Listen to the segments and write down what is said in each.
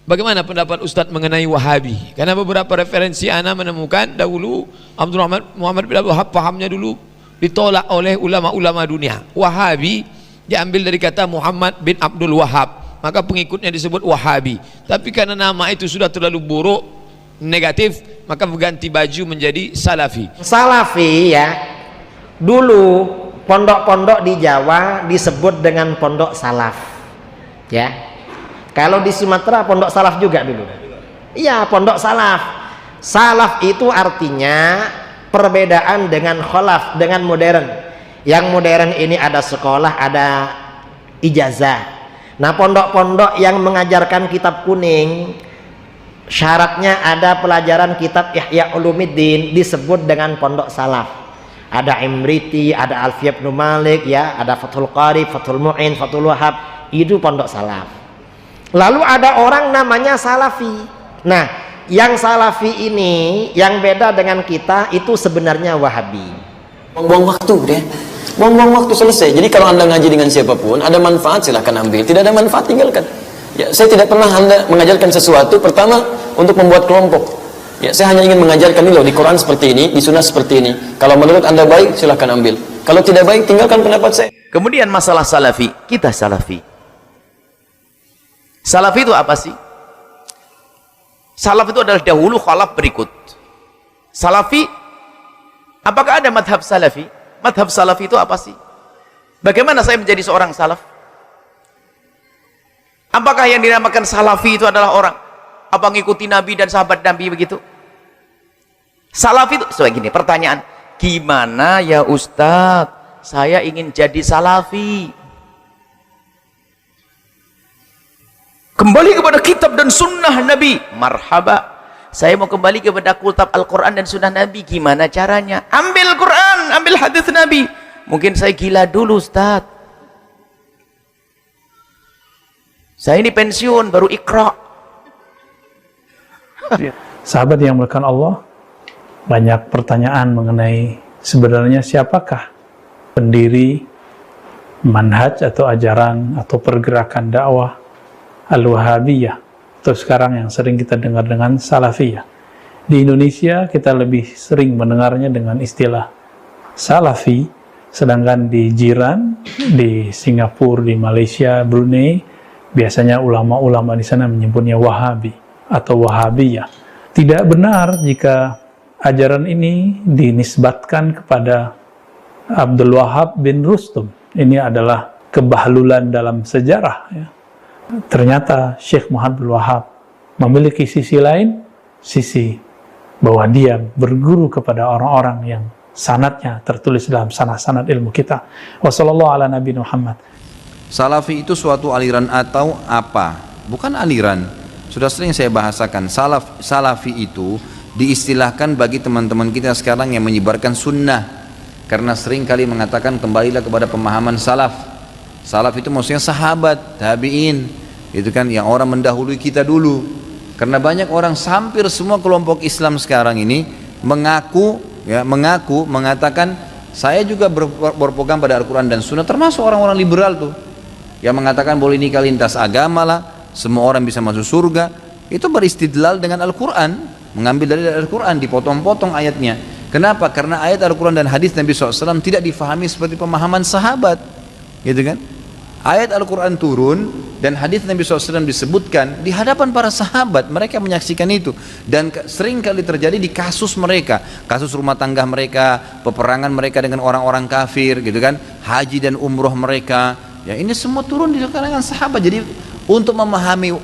Bagaimana pendapat Ustadz mengenai Wahabi? Karena beberapa referensi ana menemukan dahulu Muhammad bin Abdul Wahab pahamnya dulu ditolak oleh ulama-ulama dunia. Wahabi diambil dari kata Muhammad bin Abdul Wahab, maka pengikutnya disebut Wahabi. Tapi karena nama itu sudah terlalu buruk, negatif, maka berganti baju menjadi Salafi. Salafi ya, dulu pondok-pondok di Jawa disebut dengan pondok salaf ya. Kalau di Sumatera pondok salaf juga dulu. Iya, pondok salaf. Salaf itu artinya perbedaan dengan kholaf, dengan modern. Yang modern ini ada sekolah, ada ijazah. Nah, pondok-pondok yang mengajarkan kitab kuning, syaratnya ada pelajaran kitab Ihya Ulumuddin, disebut dengan pondok salaf. Ada Imriti, ada Alfiyah bin Malik ya, ada Fathul Qarib, Fathul Mu'in, Fathul Wahhab, itu pondok salaf. Lalu ada orang namanya Salafi. Nah, yang Salafi ini yang beda dengan kita itu sebenarnya Wahabi. Buang-buang waktu deh. Buang-buang waktu, selesai. Jadi kalau Anda ngaji dengan siapapun, ada manfaat silahkan ambil, tidak ada manfaat tinggalkan. Ya, saya tidak pernah Anda mengajarkan sesuatu pertama untuk membuat kelompok. Ya, saya hanya ingin mengajarkan ini loh, di Quran seperti ini, di Sunnah seperti ini. Kalau menurut Anda baik, silahkan ambil. Kalau tidak baik, tinggalkan pendapat saya. Kemudian masalah Salafi, kita Salafi. Salafi itu apa sih? Salaf itu adalah dahulu, khalaf berikut. Salafi, apakah ada madhab Salafi? Madhab Salafi itu apa sih? Bagaimana saya menjadi seorang salaf? Apakah yang dinamakan Salafi itu adalah orang apa ngikuti Nabi dan sahabat Nabi begitu? Salafi itu, so gini pertanyaan, gimana ya Ustadz, saya ingin jadi Salafi? Kembali kepada kitab dan sunnah Nabi, marhaba. Saya mau kembali kepada kitab Al-Quran dan sunnah Nabi, gimana caranya? Ambil Quran, ambil hadis Nabi. Mungkin saya gila dulu Ustaz, saya ini pensiun baru Iqra. Sahabat yang dimuliakan Allah, banyak pertanyaan mengenai sebenarnya siapakah pendiri manhaj atau ajaran atau pergerakan dakwah Al-Wahabiyah, atau sekarang yang sering kita dengar dengan Salafiyah. Di Indonesia kita lebih sering mendengarnya dengan istilah Salafi, sedangkan di jiran, di Singapura, di Malaysia, Brunei, biasanya ulama-ulama di sana menyebutnya Wahabi atau Wahabiyah. Tidak benar jika ajaran ini dinisbatkan kepada Abdul Wahab bin Rustum. Ini adalah kebahlulan dalam sejarah ya. Ternyata Syekh Muhammad bin Wahab memiliki sisi lain, sisi bahwa dia berguru kepada orang-orang yang sanadnya tertulis dalam sanad-sanad ilmu kita. Wassallallahu ala Nabi Muhammad. Salafi itu suatu aliran atau apa? Bukan aliran. Sudah sering saya bahasakan, Salafi itu diistilahkan bagi teman-teman kita sekarang yang menyebarkan sunnah, karena sering kali mengatakan kembalilah kepada pemahaman salaf. Salaf itu maksudnya sahabat, tabi'in, itu kan yang orang mendahului kita dulu. Karena banyak orang, hampir semua kelompok Islam sekarang ini mengatakan saya juga berpegang pada Al-Quran dan Sunnah, termasuk orang-orang liberal tuh yang mengatakan boleh nikah lintas agama lah, semua orang bisa masuk surga. Itu beristidlal dengan Al-Quran, mengambil dari Al-Quran, dipotong-potong ayatnya. Kenapa? Karena ayat Al-Quran dan hadis Nabi SAW tidak difahami seperti pemahaman sahabat, gitu kan? Ayat Al-Quran turun dan hadis Nabi SAW disebutkan di hadapan para sahabat, mereka menyaksikan itu, dan sering kali terjadi di kasus mereka, kasus rumah tangga mereka, peperangan mereka dengan orang-orang kafir, gitu kan, haji dan umroh mereka, ya ini semua turun di kalangan sahabat. Jadi untuk memahami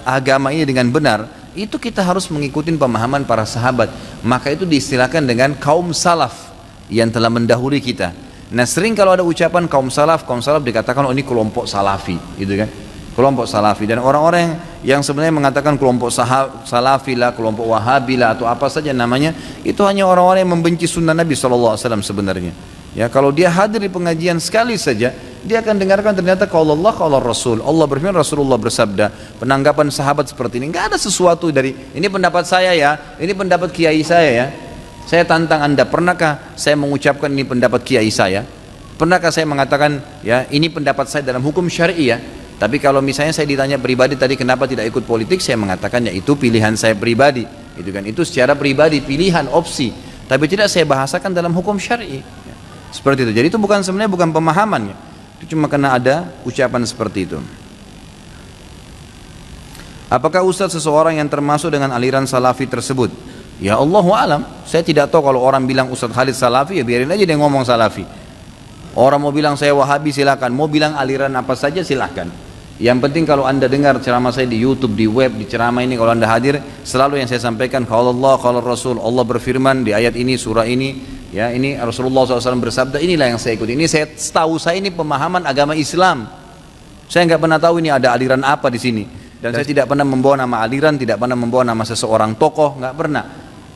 agama ini dengan benar, itu kita harus mengikuti pemahaman para sahabat. Maka itu diistilahkan dengan kaum salaf yang telah mendahului kita. Nah, sering kalau ada ucapan kaum salaf dikatakan oh ini kelompok salafi, gitu kan, kelompok salafi. Dan orang-orang yang sebenarnya mengatakan kelompok salafi lah, kelompok wahabi lah, atau apa saja namanya, itu hanya orang-orang yang membenci sunnah Nabi SAW sebenarnya. Ya, kalau dia hadir di pengajian sekali saja, dia akan dengarkan ternyata kalau Allah, kalau Rasul, Allah berfirman, Rasulullah bersabda, penanggapan sahabat seperti ini. Nggak ada sesuatu dari ini pendapat saya ya, ini pendapat kiai saya ya. Saya tantang Anda, pernahkah saya mengucapkan ini pendapat kiai saya? Pernahkah saya mengatakan ya ini pendapat saya dalam hukum syari'i ya? Tapi kalau misalnya saya ditanya pribadi tadi kenapa tidak ikut politik, saya mengatakan ya itu pilihan saya pribadi. Itu kan, itu secara pribadi, pilihan, opsi. Tapi tidak saya bahasakan dalam hukum syar'i. Seperti itu. Jadi itu sebenarnya bukan pemahamannya. Itu cuma karena ada ucapan seperti itu. Apakah Ustaz seseorang yang termasuk dengan aliran salafi tersebut? Ya Allahu alam. Saya tidak tahu kalau orang bilang Ustaz Khalid salafi, ya biarin aja dia ngomong salafi. Orang mau bilang saya wahabi silakan, mau bilang aliran apa saja silakan. Yang penting kalau anda dengar ceramah saya di YouTube, di web, di ceramah ini, kalau anda hadir, selalu yang saya sampaikan kalau Allah, kalau Rasul, Allah berfirman di ayat ini, surah ini, ya ini Rasulullah SAW bersabda, inilah yang saya ikuti. Ini saya tahu, saya ini pemahaman agama Islam. Saya nggak pernah tahu ini ada aliran apa di sini. Dan saya tidak pernah membawa nama aliran, tidak pernah membawa nama seseorang tokoh, nggak pernah.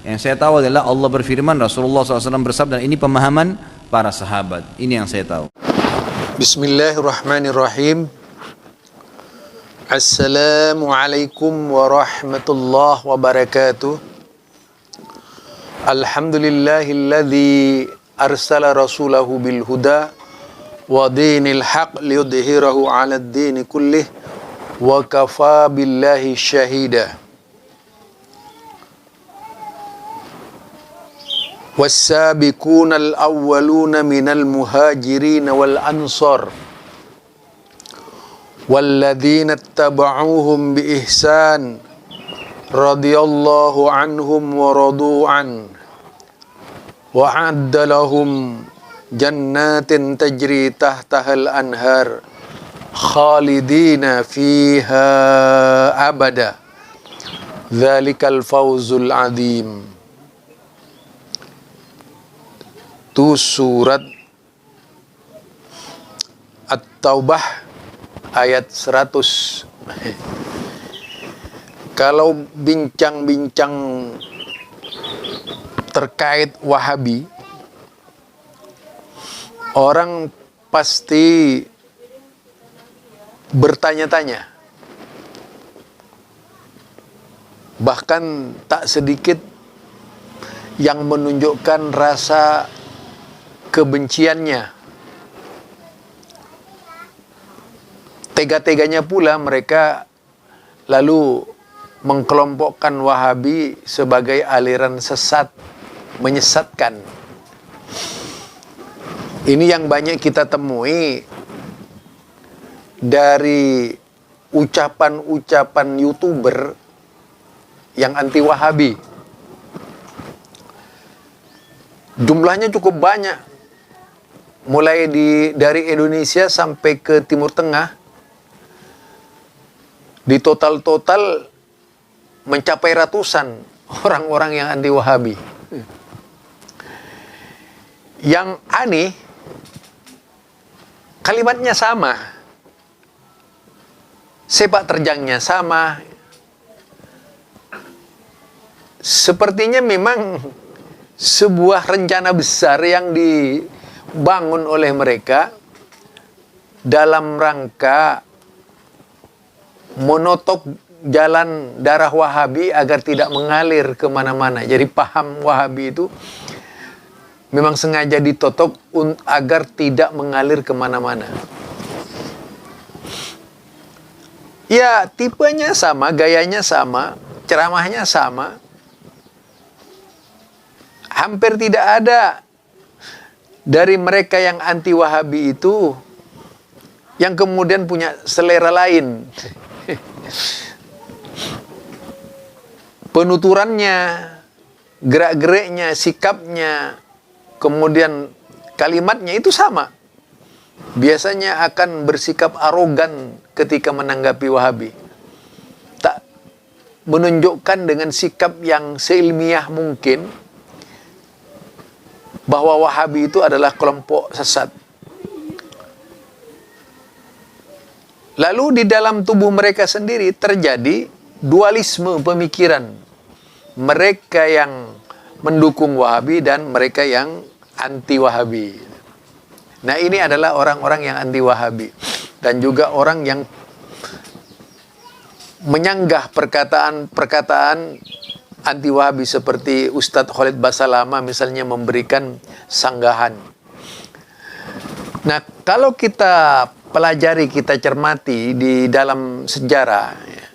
Yang saya tahu adalah Allah berfirman, Rasulullah SAW bersabda, ini pemahaman para sahabat. Ini yang saya tahu. Bismillahirrahmanirrahim. Assalamualaikum warahmatullahi wabarakatuh. Alhamdulillahilladzi arsala rasulahu bil huda wa dinil haq liyudhhirahu 'alad dini kullih wa kafa billahi syahida. والسابقون الأولون من المهاجرين والأنصار والذين اتبعوهم بإحسان رضي الله عنهم ورضوا عنه وأعد لهم جنات تجري تحتها الأنهار خالدين فيها أبدا ذلك الفوز العظيم. Itu surat At-Taubah ayat 100. Kalau bincang-bincang terkait Wahabi, orang pasti bertanya-tanya. Bahkan tak sedikit yang menunjukkan rasa kebenciannya. Tega-teganya pula mereka lalu mengkelompokkan Wahabi sebagai aliran sesat, menyesatkan. Ini yang banyak kita temui dari ucapan-ucapan YouTuber yang anti Wahabi. Jumlahnya cukup banyak. Mulai dari Indonesia sampai ke Timur Tengah, di total mencapai ratusan orang-orang yang anti Wahabi. Yang aneh, kalimatnya sama, sepak terjangnya sama. Sepertinya memang sebuah rencana besar yang dibangun oleh mereka dalam rangka menotop jalan darah Wahabi agar tidak mengalir kemana-mana. Jadi paham Wahabi itu memang sengaja ditotop agar tidak mengalir kemana-mana. Ya, tipenya sama, gayanya sama, ceramahnya sama. Hampir tidak ada dari mereka yang anti Wahabi itu yang kemudian punya selera lain. Penuturannya, gerak-geriknya, sikapnya, kemudian kalimatnya itu sama. Biasanya akan bersikap arogan ketika menanggapi Wahabi. Tak menunjukkan dengan sikap yang seilmiah mungkin bahwa Wahabi itu adalah kelompok sesat. Lalu di dalam tubuh mereka sendiri terjadi dualisme pemikiran. Mereka yang mendukung Wahabi dan mereka yang anti Wahabi. Nah, ini adalah orang-orang yang anti Wahabi. Dan juga orang yang menyanggah perkataan-perkataan anti Wahabi seperti Ustadz Khalid Basalamah misalnya memberikan sanggahan. Nah, kalau kita pelajari, kita cermati di dalam sejarah, ya,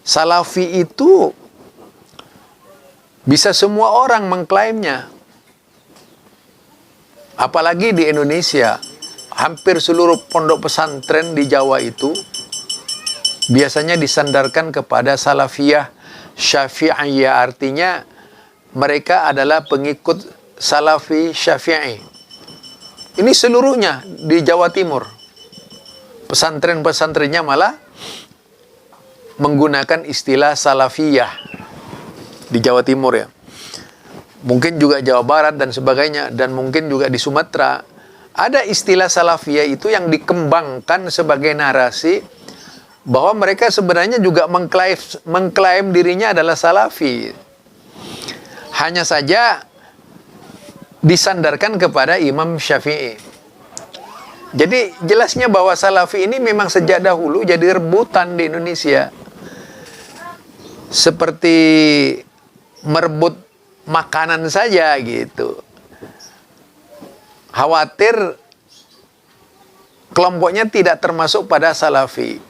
Salafi itu bisa semua orang mengklaimnya. Apalagi di Indonesia, hampir seluruh pondok pesantren di Jawa itu biasanya disandarkan kepada Salafiyah Syafi'iyah, artinya mereka adalah pengikut Salafi Syafi'i. Ini seluruhnya di Jawa Timur. Pesantren-pesantrennya malah menggunakan istilah Salafiyah di Jawa Timur, ya. Mungkin juga Jawa Barat dan sebagainya, dan mungkin juga di Sumatera. Ada istilah Salafiyah itu yang dikembangkan sebagai narasi bahwa mereka sebenarnya juga mengklaim dirinya adalah Salafi. Hanya saja disandarkan kepada Imam Syafi'i. Jadi jelasnya bahwa Salafi ini memang sejak dahulu jadi rebutan di Indonesia. Seperti merebut makanan saja gitu. Khawatir kelompoknya tidak termasuk pada Salafi.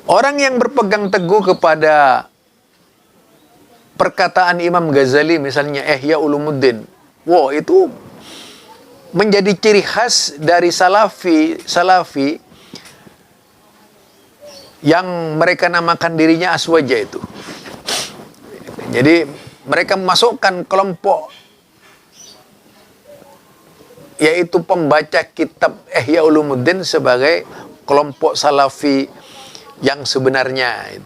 Orang yang berpegang teguh kepada perkataan Imam Ghazali misalnya Ihya Ulumuddin, wow, itu menjadi ciri khas dari Salafi yang mereka namakan dirinya Aswaja itu. Jadi mereka memasukkan kelompok yaitu pembaca kitab Ihya Ulumuddin sebagai kelompok Salafi yang sebenarnya.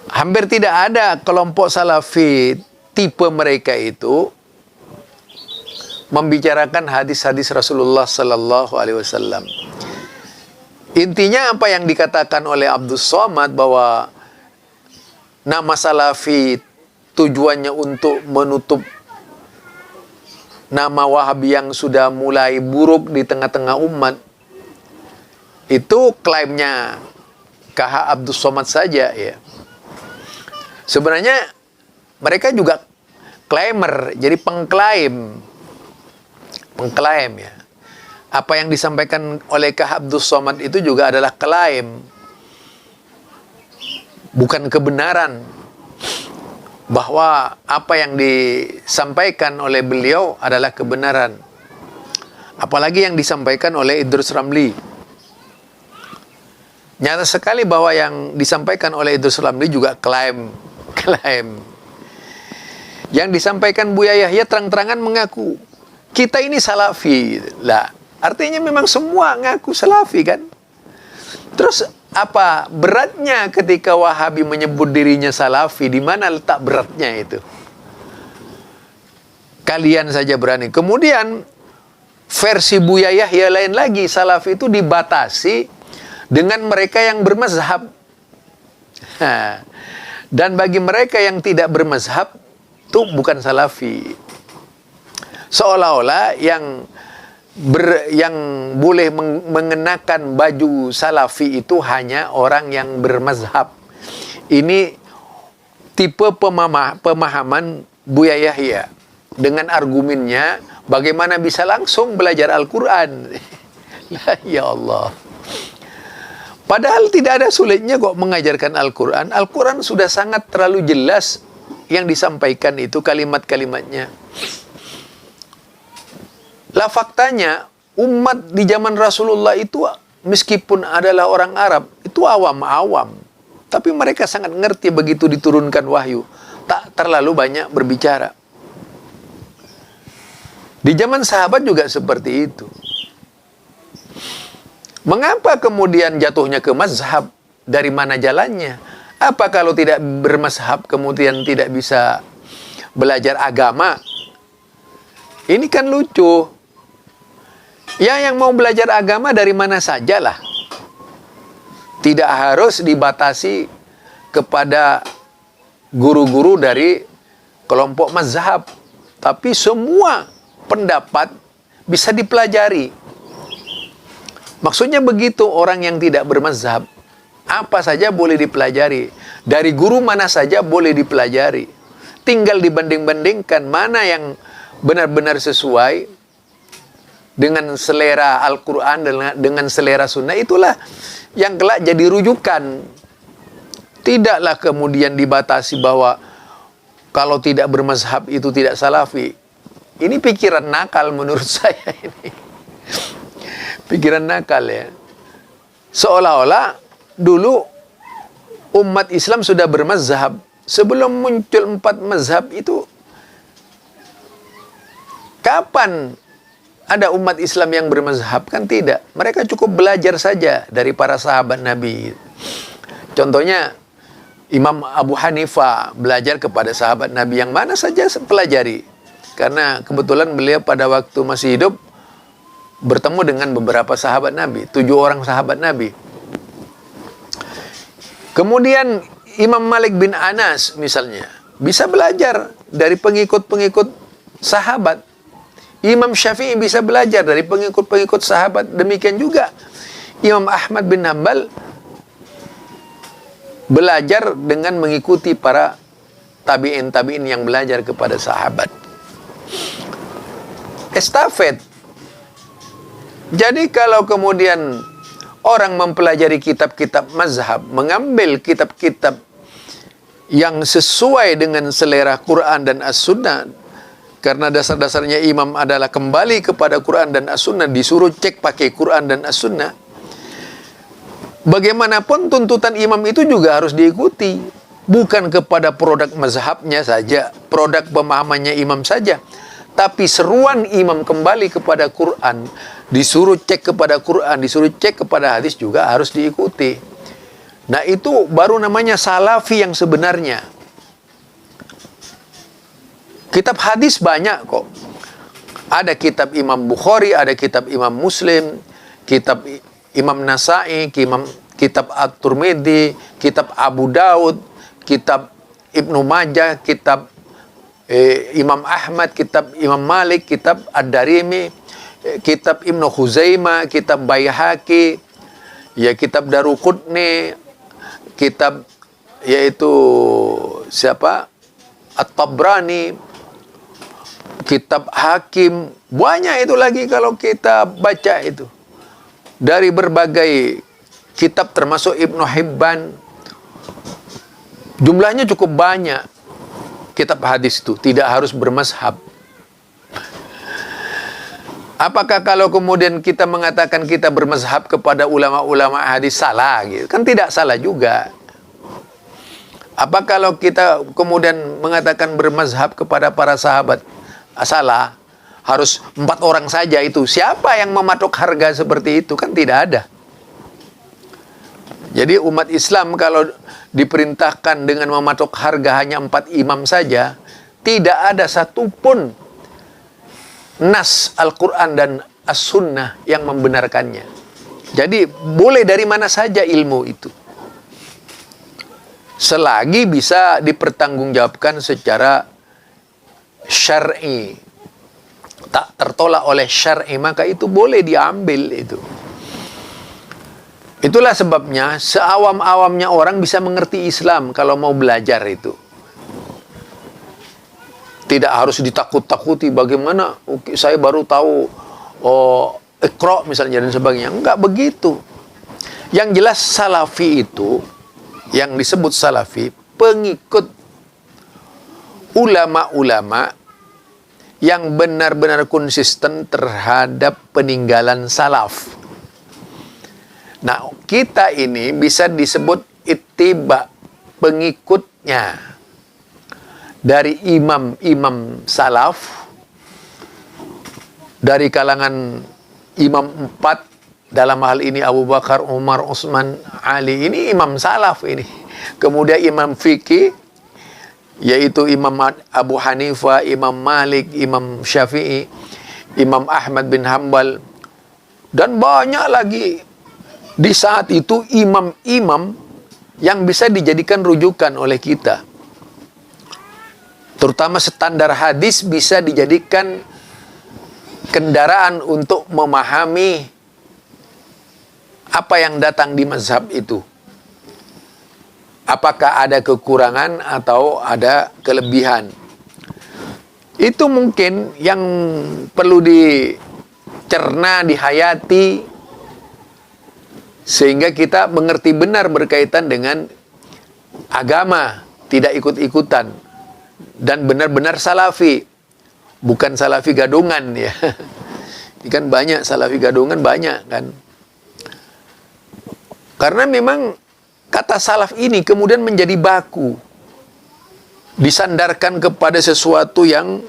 Hampir tidak ada kelompok Salafi tipe mereka itu membicarakan hadis-hadis Rasulullah Sallallahu Alaihi Wasallam. Intinya apa yang dikatakan oleh Abdus Somad bahwa nama Salafi tujuannya untuk menutup nama Wahabi yang sudah mulai buruk di tengah-tengah umat, itu klaimnya KH Abdus Somad saja, ya. Sebenarnya mereka juga klaimer, jadi pengklaim ya. Apa yang disampaikan oleh KH Abdus Somad itu juga adalah klaim, bukan kebenaran. Bahwa apa yang disampaikan oleh beliau adalah kebenaran. Apalagi yang disampaikan oleh Idrus Ramli. Nyata sekali bahwa yang disampaikan oleh Idrus Ramli juga klaim. Yang disampaikan Buya Yahya terang-terangan mengaku kita ini Salafi. Lah, artinya memang semua ngaku Salafi kan? Terus apa beratnya ketika Wahabi menyebut dirinya Salafi? Di mana letak beratnya itu? Kalian saja berani. Kemudian versi Buya Yahya lain lagi, Salafi itu dibatasi dengan mereka yang bermazhab. Dan bagi mereka yang tidak bermazhab itu bukan Salafi. Seolah-olah yang boleh mengenakan baju Salafi itu hanya orang yang bermazhab. Ini tipe pemahaman Buya Yahya. Dengan argumennya, bagaimana bisa langsung belajar Al-Quran? Ya Allah. Padahal tidak ada sulitnya kok mengajarkan Al-Quran. Al-Quran sudah sangat terlalu jelas yang disampaikan itu kalimat-kalimatnya. Lah faktanya, umat di zaman Rasulullah itu meskipun adalah orang Arab, itu awam-awam. Tapi mereka sangat ngerti begitu diturunkan wahyu. Tak terlalu banyak berbicara. Di zaman sahabat juga seperti itu. Mengapa kemudian jatuhnya ke mazhab? Dari mana jalannya? Apa kalau tidak bermazhab kemudian tidak bisa belajar agama? Ini kan lucu. Ya, yang mau belajar agama dari mana sajalah. Tidak harus dibatasi kepada guru-guru dari kelompok mazhab. Tapi semua pendapat bisa dipelajari. Maksudnya begitu, orang yang tidak bermazhab, apa saja boleh dipelajari. Dari guru mana saja boleh dipelajari. Tinggal dibanding-bandingkan mana yang benar-benar sesuai dengan selera Al-Quran, dengan selera Sunnah, itulah yang kelak jadi rujukan. Tidaklah kemudian dibatasi bahwa kalau tidak bermazhab itu tidak salafi. Ini pikiran nakal menurut saya ini. Pikiran nakal ya. Seolah-olah dulu umat Islam sudah bermazhab. Sebelum muncul 4 mazhab itu, kapan ada umat Islam yang bermazhab? Kan tidak. Mereka cukup belajar saja dari para sahabat Nabi. Contohnya, Imam Abu Hanifah belajar kepada sahabat Nabi yang mana saja pelajari. Karena kebetulan beliau pada waktu masih hidup bertemu dengan beberapa sahabat Nabi, 7 orang sahabat Nabi. Kemudian Imam Malik bin Anas misalnya bisa belajar dari pengikut-pengikut sahabat. Imam Syafi'i bisa belajar dari pengikut-pengikut sahabat. Demikian juga Imam Ahmad bin Hanbal belajar dengan mengikuti para tabi'in yang belajar kepada sahabat. Estafet. Jadi kalau kemudian orang mempelajari kitab-kitab mazhab, mengambil kitab-kitab yang sesuai dengan selera Quran dan As-Sunnah, karena dasar-dasarnya imam adalah kembali kepada Quran dan As-Sunnah, disuruh cek pakai Quran dan As-Sunnah. Bagaimanapun tuntutan imam itu juga harus diikuti. Bukan kepada produk mazhabnya saja, produk pemahamannya imam saja. Tapi seruan imam kembali kepada Quran, disuruh cek kepada Quran, disuruh cek kepada hadis juga harus diikuti. Nah itu baru namanya salafi yang sebenarnya. Kitab hadis banyak kok. Ada kitab Imam Bukhari, ada kitab Imam Muslim, kitab Imam Nasa'i, kitab At-Tirmidzi, kitab Abu Daud, kitab Ibnu Majah, kitab Imam Ahmad, kitab Imam Malik, kitab Ad-Darimi, kitab Ibnu Khuzaimah, kitab Baihaqi, ya kitab Daruqutni, kitab yaitu siapa? At-Tabrani, kitab Hakim, banyak itu lagi kalau kita baca itu. Dari berbagai kitab termasuk Ibnu Hibban, jumlahnya cukup banyak. Kitab hadis itu tidak harus bermazhab. Apakah kalau kemudian kita mengatakan kita bermazhab kepada ulama-ulama hadis salah gitu? Kan tidak salah juga. Apa kalau kita kemudian mengatakan bermazhab kepada para sahabat salah? Harus 4 orang saja itu. Siapa yang mematok harga seperti itu? Kan tidak ada. Jadi umat Islam kalau diperintahkan dengan mematok harga hanya 4 imam saja, tidak ada satupun nas Al-Quran dan As-Sunnah yang membenarkannya. Jadi boleh dari mana saja ilmu itu, selagi bisa dipertanggungjawabkan secara syar'i, tak tertolak oleh syar'i, maka itu boleh diambil itu. Itulah sebabnya seawam-awamnya orang bisa mengerti Islam kalau mau belajar itu. Tidak harus ditakut-takuti bagaimana saya baru tahu Iqra misalnya dan sebagainya. Enggak begitu. Yang jelas salafi itu, yang disebut salafi, pengikut ulama-ulama yang benar-benar konsisten terhadap peninggalan salaf. Nah, kita ini bisa disebut ittiba, pengikutnya dari imam-imam salaf, dari kalangan imam 4, dalam hal ini Abu Bakar, Umar, Utsman, Ali, ini imam salaf ini. Kemudian imam fikih, yaitu Imam Abu Hanifah, Imam Malik, Imam Syafi'i, Imam Ahmad bin Hanbal, dan banyak lagi. Di saat itu imam-imam yang bisa dijadikan rujukan oleh kita. Terutama standar hadis bisa dijadikan kendaraan untuk memahami apa yang datang di mazhab itu. Apakah ada kekurangan atau ada kelebihan. Itu mungkin yang perlu dicerna, dihayati, sehingga kita mengerti benar berkaitan dengan agama, tidak ikut-ikutan, dan benar-benar salafi, bukan salafi gadungan ya. Ini kan banyak salafi gadungan, banyak kan. Karena memang kata salaf ini kemudian menjadi baku, disandarkan kepada sesuatu yang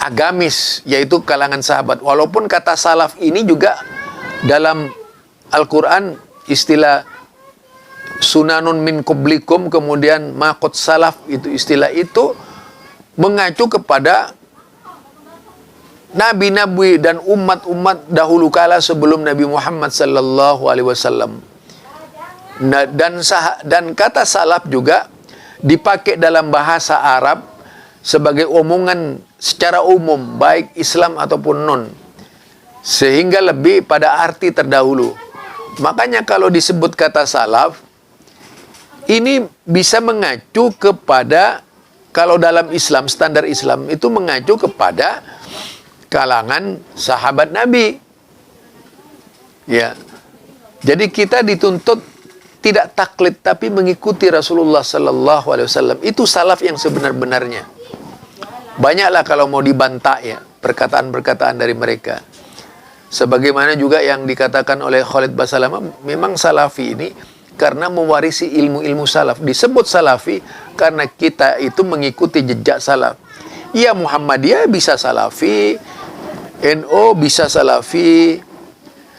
agamis, yaitu kalangan sahabat. Walaupun kata salaf ini juga dalam Al-Quran istilah sunanun min qablikum, kemudian maqot salaf, itu istilah itu mengacu kepada nabi-nabi dan umat-umat dahulu kala sebelum Nabi Muhammad sallallahu alaihi wasallam. Nah, dan kata salaf juga dipakai dalam bahasa Arab sebagai omongan secara umum, baik Islam ataupun non, sehingga lebih pada arti terdahulu. Makanya kalau disebut kata salaf, ini bisa mengacu kepada, kalau dalam Islam, standar Islam itu mengacu kepada kalangan sahabat Nabi. Ya. Jadi kita dituntut tidak taklid tapi mengikuti Rasulullah sallallahu alaihi wasallam. Itu salaf yang sebenar-benarnya. Banyaklah kalau mau dibantah ya perkataan-perkataan dari mereka. Sebagaimana juga yang dikatakan oleh Khalid Basalamah, memang salafi ini karena mewarisi ilmu-ilmu salaf. Disebut salafi karena kita itu mengikuti jejak salaf. Ya, Muhammadiyah bisa salafi, NO bisa salafi,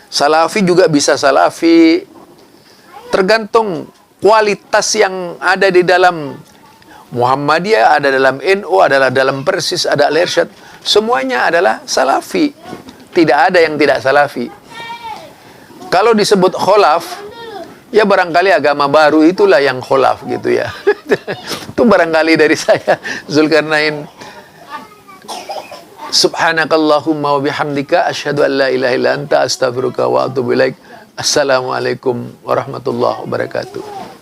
salafi juga bisa salafi. Tergantung kualitas yang ada di dalam Muhammadiyah, ada dalam NO, adalah dalam Persis, ada Al-Irsyad. Semuanya adalah salafi. Tidak ada yang tidak salafi. Kalau disebut kholaf, ya barangkali agama baru itulah yang kholaf gitu ya. Itu barangkali dari saya, Zulkarnain. Subhanakallahumma wa bihamdika asyhadu an la ilaha illa anta astaghfiruka wa atubu ilaik. Assalamualaikum warahmatullahi wabarakatuh.